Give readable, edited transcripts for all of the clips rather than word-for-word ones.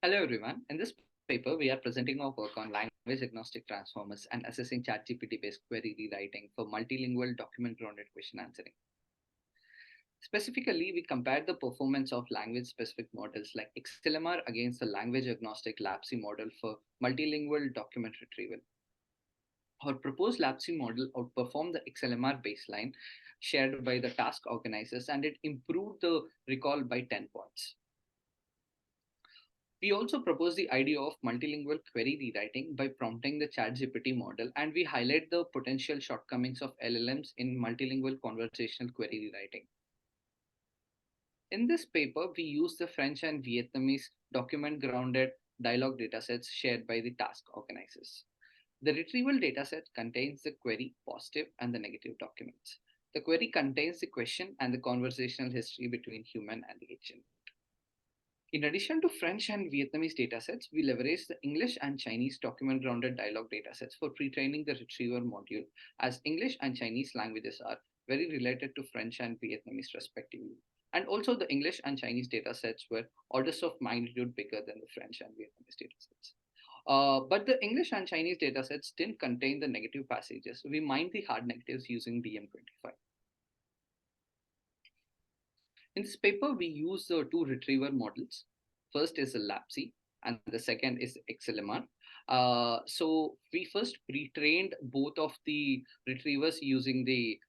Hello everyone. In this paper, we are presenting our work on language agnostic transformers and assessing ChatGPT based query rewriting for multilingual document grounded question answering. Specifically, we compared the performance of language specific models like XLMR against the language agnostic LAPSI model for multilingual document retrieval. Our proposed LAPSI model outperformed the XLMR baseline shared by the task organizers, and it improved the recall by 10 points. We also propose the idea of multilingual query rewriting by prompting the ChatGPT model, and we highlight the potential shortcomings of LLMs in multilingual conversational query rewriting. In this paper, we use the French and Vietnamese document grounded dialogue datasets shared by the task organizers. The retrieval dataset contains the query, positive, and the negative documents. The query contains the question and the conversational history between human and the agent. In addition to French and Vietnamese datasets, we leverage the English and Chinese document grounded dialogue datasets for pre-training the retriever module, as English and Chinese languages are very related to French and Vietnamese respectively. And also the English and Chinese datasets were orders of magnitude bigger than the French and Vietnamese datasets. But the English and Chinese datasets didn't contain the negative passages. We mined the hard negatives using DM25. In this paper, we use the two retriever models. First is a LAPSI, and the second is XLMR. So we first pre-trained both of the retrievers using the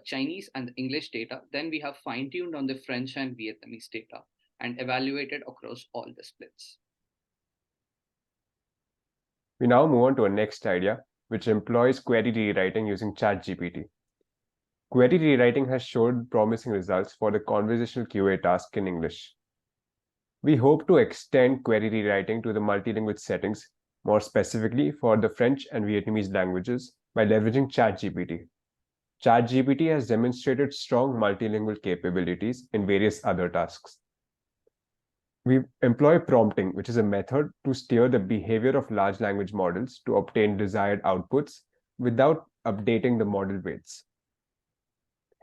Chinese and English data. Then we have fine-tuned on the French and Vietnamese data and evaluated across all the splits. We now move on to our next idea, which employs query rewriting using ChatGPT. Query rewriting has showed promising results for the conversational QA task in English. We hope to extend query rewriting to the multilingual settings, more specifically for the French and Vietnamese languages, by leveraging ChatGPT. ChatGPT has demonstrated strong multilingual capabilities in various other tasks. We employ prompting, which is a method to steer the behavior of large language models to obtain desired outputs without updating the model weights.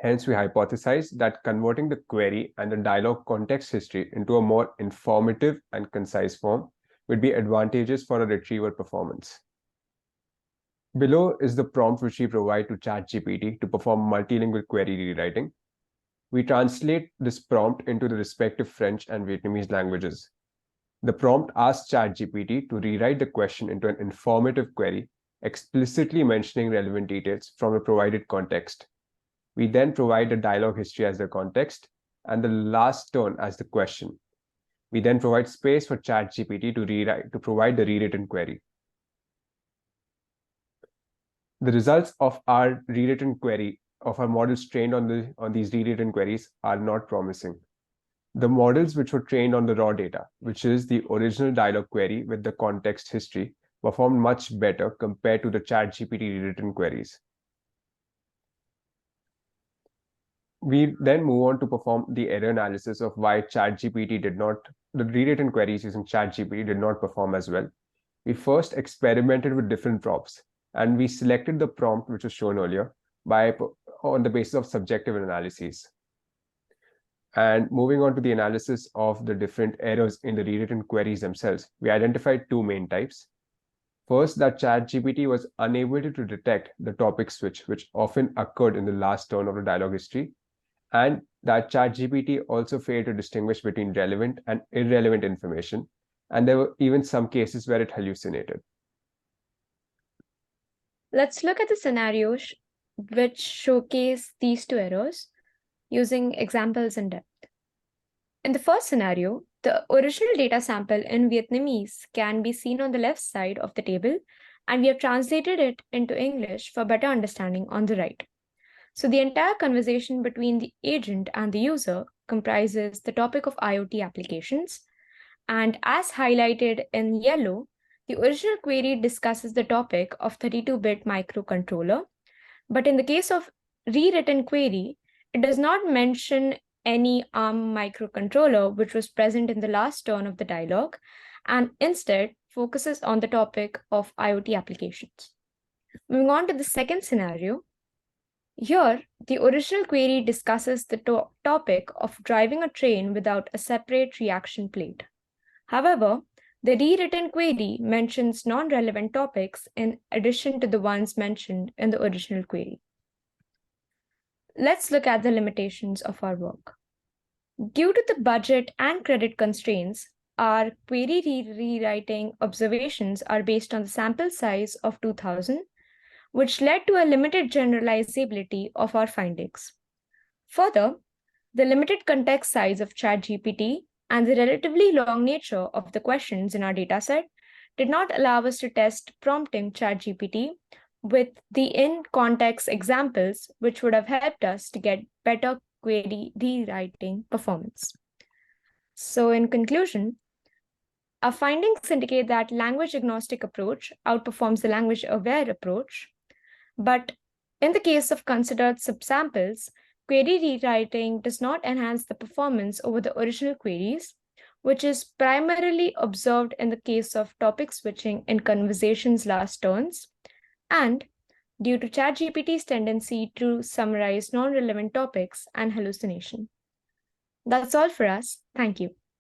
Hence, we hypothesize that converting the query and the dialogue context history into a more informative and concise form would be advantageous for a retriever performance. Below is the prompt which we provide to ChatGPT to perform multilingual query rewriting. We translate this prompt into the respective French and Vietnamese languages. The prompt asks ChatGPT to rewrite the question into an informative query, explicitly mentioning relevant details from a provided context. We then provide the dialogue history as the context and the last turn as the question. We then provide space for ChatGPT to provide the rewritten query. The results of our rewritten query of our models trained on these rewritten queries are not promising. The models which were trained on the raw data, which is the original dialogue query with the context history, performed much better compared to the ChatGPT rewritten queries. We then move on to perform the error analysis of why the rewritten queries using ChatGPT did not perform as well. We first experimented with different prompts, and we selected the prompt which was shown earlier on the basis of subjective analyses. And moving on to the analysis of the different errors in the rewritten queries themselves, we identified two main types. First, that ChatGPT was unable to detect the topic switch, which often occurred in the last turn of the dialogue history, and that ChatGPT also failed to distinguish between relevant and irrelevant information, and there were even some cases where it hallucinated. Let's look at the scenarios which showcase these two errors using examples in depth. In the first scenario, the original data sample in Vietnamese can be seen on the left side of the table, and we have translated it into English for better understanding on the right. So the entire conversation between the agent and the user comprises the topic of IoT applications. And as highlighted in yellow, the original query discusses the topic of 32-bit microcontroller. But in the case of rewritten query, it does not mention any ARM microcontroller which was present in the last turn of the dialogue, and instead focuses on the topic of IoT applications. Moving on to the second scenario, here, the original query discusses the topic of driving a train without a separate reaction plate. However, The rewritten query mentions non-relevant topics in addition to the ones mentioned in the original query. Let's look at the limitations of our work. Due to the budget and credit constraints, our query rewriting observations are based on the sample size of 2000, which led to a limited generalizability of our findings. Further, the limited context size of ChatGPT and the relatively long nature of the questions in our dataset did not allow us to test prompting ChatGPT with the in-context examples, which would have helped us to get better query rewriting performance. So in conclusion, our findings indicate that language-agnostic approach outperforms the language-aware approach, but in the case of considered subsamples, query rewriting does not enhance the performance over the original queries, which is primarily observed in the case of topic switching in conversations last turns, and due to ChatGPT's tendency to summarize non-relevant topics and hallucination. That's all for us. Thank you.